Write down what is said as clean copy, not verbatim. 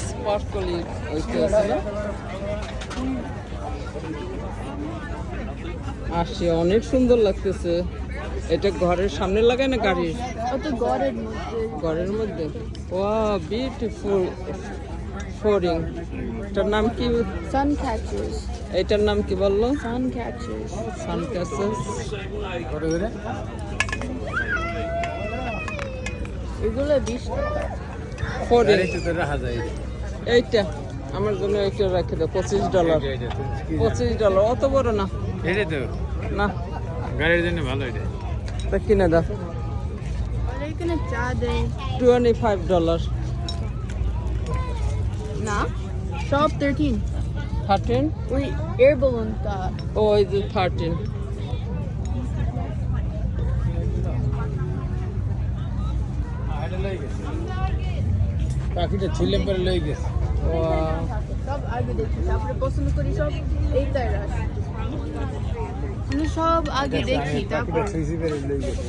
Sparkly ওইটা আছে না? আসছে, অনেক সুন্দর লাগতেছে। এটা ঘরের সামনে লাগায় না গাড়ির? ওটা ঘরের মধ্যে। ঘরের মধ্যে। Wow, beautiful flooring. এটার নাম কি? সান ক্যাচার্স। এটার নাম কি বললো? সান ক্যাচার্স। সান ক্যাচার্স। এগুলো 20 টাকা। ফোরিং। রাখা যায়। এইটা আমার জন্য এইটা রেখে দাও, $25। $25, অত বড় না। এটাই তো না, গাড়ির জন্য ভালো এটা। তা কিনে দাও। আর এখানে চা দেয় $25। না, সব 13। 13? ওই এয়ার বেলুনটা। ও, এই যে 13। পাখিটা ছিলাম পরে লই গেছে। ওয়াও, সব আগে দেখি, তারপরে পছন্দ করি সব এইটাই রাখ। আমি সব আগে দেখি, তারপর পাখিটা লই গেছে।